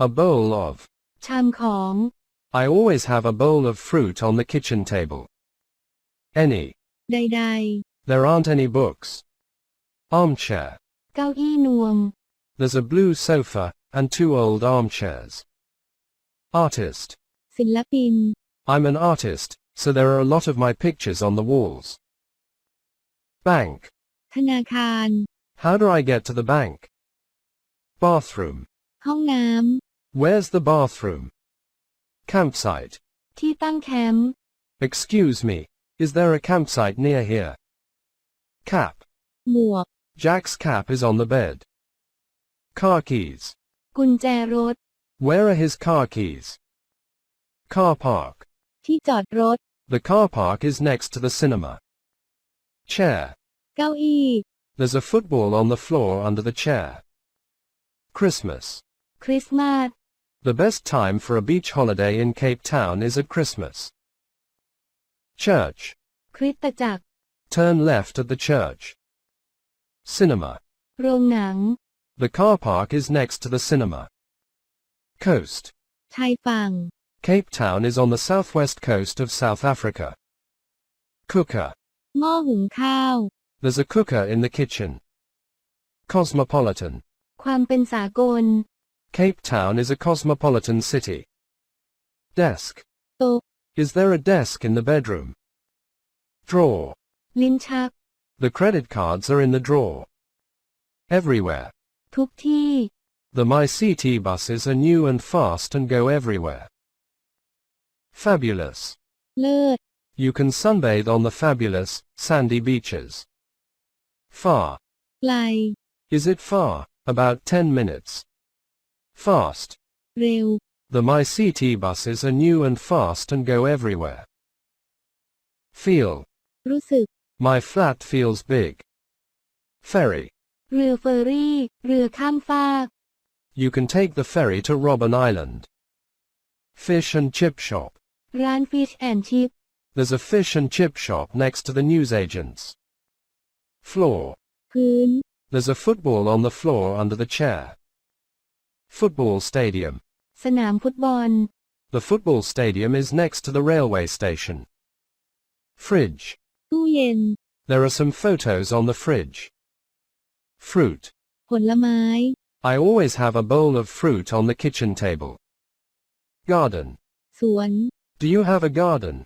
A bowl of. ชามของ I always have a bowl of fruit on the kitchen table. Any. ใด There aren't any books. Armchair. ๆเก้าอี้นวม There's a blue sofa and 2 old armchairs. Artist. ศิลปิน I'm an artist, so there are a lot of my pictures on the walls. Bank. ธนาคาร How do I get to the bank? Bathroom. ห้องน้ Where's the bathroom? Campsite. ำที่ตั้งแคมป์ Excuse me, is there a campsite near here? Cap. หมวก Jack's cap is on the bed. Car keys. กุญแจรถ Where are his car keys? Car park. ที่จอดรถ The car park is next to the cinema. Chair. เก้าอี้ There's a football on the floor under the chair. Christmas. คริสต์มาส The best time for a beach holiday in Cape Town is at Christmas. Church. คริสตจักร Turn left at the church. Cinema. โรงหนัง The car park is next to the cinema. Coast. ชายฝั่ง Cape Town is on the southwest coast of South Africa. Cooker. หม้อหุงข้าว There's a cooker in the kitchen. Cosmopolitan. ความเป็นสากล Cape Town is a cosmopolitan city. Desk. โต๊ะ Is there a desk in the bedroom? Drawer. ลิ้นชัก The credit cards are in the drawer. Everywhere. ทุกที่ The MyCT buses are new and fast and go everywhere. Fabulous. เลิศ You can sunbathe on the fabulous, sandy beaches. Far. ไกล Is it far? About 10 minutes. Fast. เร็ว The MyCT buses are new and fast and go everywhere. Feel. รู้สึก My flat feels big. Ferry. เรือเฟอร์รี่ เรือข้ามฟาก You can take the ferry to Robben Island. Fish and chip shop. ร้าน Fish and Chip There's a fish and chip shop next to the newsagents. Floor. พื้น There's a football on the floor under the chair. Football stadium. สนามฟุตบอล The football stadium is next to the railway station. Fridge. ตู้เย็น There are some photos on the fridge. Fruit. ผลไม้ I always have a bowl of fruit on the kitchen table. Garden. สวน Do you have a garden?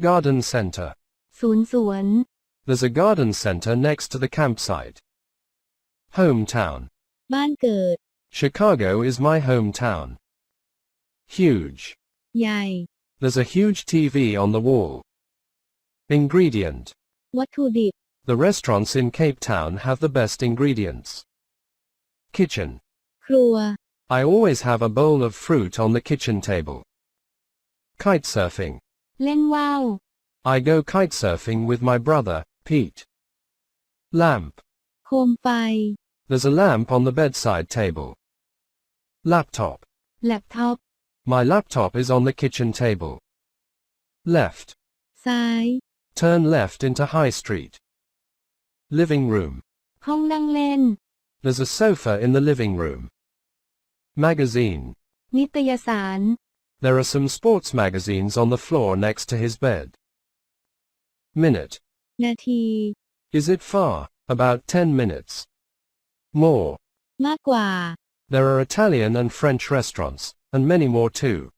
Garden center. ศูนย์สวน There's a garden center next to the campsite. Hometown. บ้านเกิด Chicago is my hometown. Huge. ใหญ่ There's a huge TV on the wall. Ingredient. วัตถุดิบ The restaurants in Cape Town have the best ingredients. Kitchen. ครัว I always have a bowl of fruit on the kitchen table. Kitesurfing. เล่นว่าว I go kitesurfing with my brother, Pete. Lamp. โคมไฟ There's a lamp on the bedside table. Laptop. แล็ปท็อป My laptop is on the kitchen table. Left. ซ้าย Turn left into High Street. Living room. ห้องนั่งเล่น There's a sofa in the living room. Magazine. นิตยสาร There are some sports magazines on the floor next to his bed. Minute. นาที Is it far? About 10 minutes. More. มากกว่า There are Italian and French restaurants, and many more too.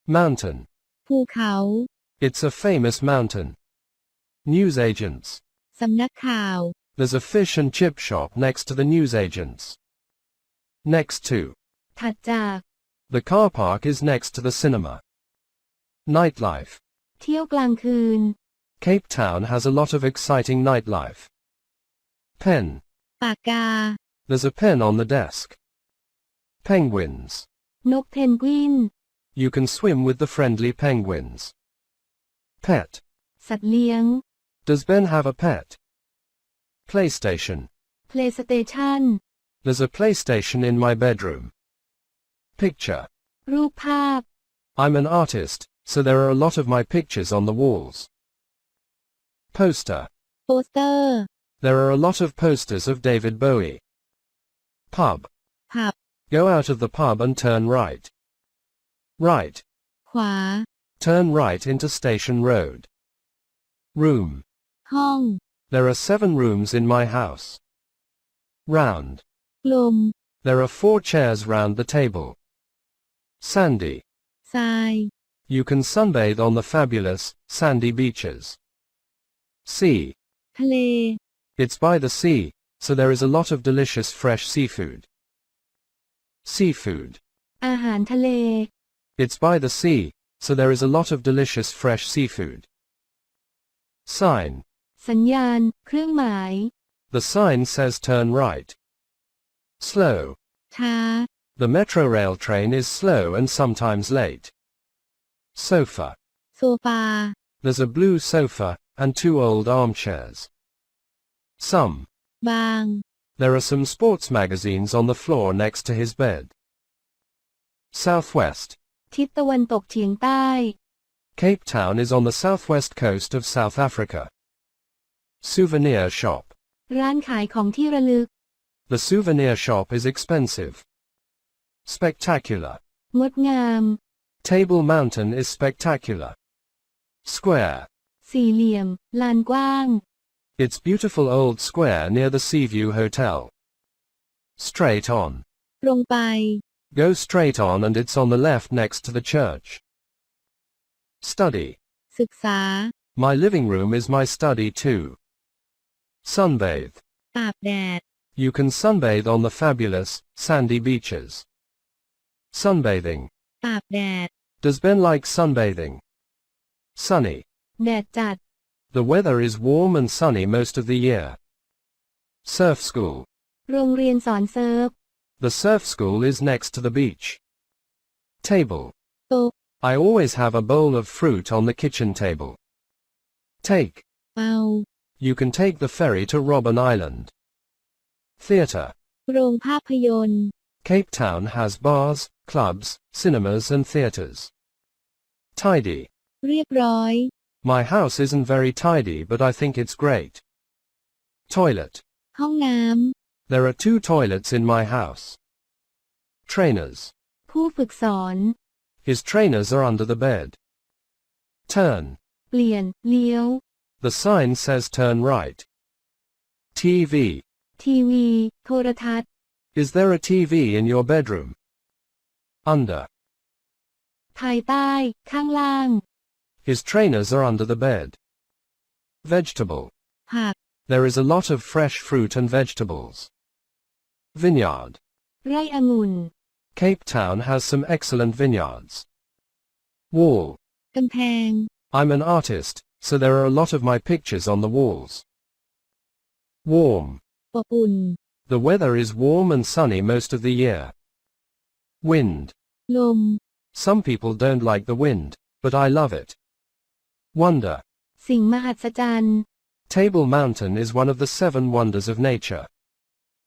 Mountain. ภูเขา It's a famous mountain. Newsagents. สำนักข่าว There's a fish and chip shop next to the newsagents. Next to. ถัดจาก The car park is next to the cinema. Nightlife. เที่ยวกลางคืน Cape Town has a lot of exciting nightlife. Pen. ปากกา There's a pen on the desk. Penguins. นกเพนกวิน You can swim with the friendly penguins. Pet. สัตว์เลี้ยง Does Ben have a pet? PlayStation. PlayStation There's a PlayStation in my bedroom. Picture. รูปภาพ I'm an artist, so there are a lot of my pictures on the walls. Poster. โปสเตอร์ There are a lot of posters of David Bowie. Pub. ผับ Go out of the pub and turn right. Right. ขวา Turn right into Station Road. Room. ห้อง There are 7 rooms in my house. Round. กลม There are 4 chairs round the table. Sandy. ทราย You can sunbathe on the fabulous, sandy beaches. Sea. ทะเล It's by the sea, so there is a lot of delicious fresh seafood. Seafood. อาหารทะเล It's by the sea, so there is a lot of delicious fresh seafood. Sign. สัญญาณ เครื่องหมาย The sign says turn right. Slow. ช้า The metro rail train is slow and sometimes late. Sofa. โซฟา There's a blue sofa and 2 old armchairs. Some. บาง There are some sports magazines on the floor next to his bed. Southwest. ทิศตะวันตกเฉียงใต้ Cape Town is on the southwest coast of South Africa. Souvenir shop. ร้านขายของที่ระลึก The souvenir shop is expensive. Spectacular. งดงาม Table Mountain is spectacular. Square. สี่เหลี่ยม ลานกว้าง It's beautiful old square near the Seaview Hotel. Straight on. ตรงไป Go straight on and it's on the left next to the church. Study. ศึกษา My living room is my study too. Sunbathe. อาบแดด You can sunbathe on the fabulous, sandy beaches. Sunbathing. อาบแดด Does Ben like sunbathing? Sunny. แดดจัด The weather is warm and sunny most of the year. Surf school. โรงเรียนสอนเซิร์ฟ The surf school is next to the beach. Table. โต๊ะ I always have a bowl of fruit on the kitchen table. Take. เอา You can take the ferry to Robben Island. Theatre. โรงภาพยนตร์ Cape Town has bars, clubs, cinemas and theatres. Tidy. เรียบร้อย My house isn't very tidy but I think it's great. Toilet. ห้องน้ There are 2 toilets in my house. Trainers. ำผู้ฝึกสอน His trainers are under the bed. Turn. เปลี่ยน เลี้ยว The sign says turn right. TV. ทีวี โทรทัศน์ Is there a TV in your bedroom? Under. ภายใต้ ข้างล่าง His trainers are under the bed. Vegetable. ผัก There is a lot of fresh fruit and vegetables. Vineyard. ไร่องุ่น Cape Town has some excellent vineyards. Wall. กำแพง I'm an artist, so there are a lot of my pictures on the walls. Warm. อบอุ่น The weather is warm and sunny most of the year. Wind. ลม Some people don't like the wind, but I love it. Wonder. สิ่งมหัศจรรย์ Table Mountain is one of the 7 wonders of nature.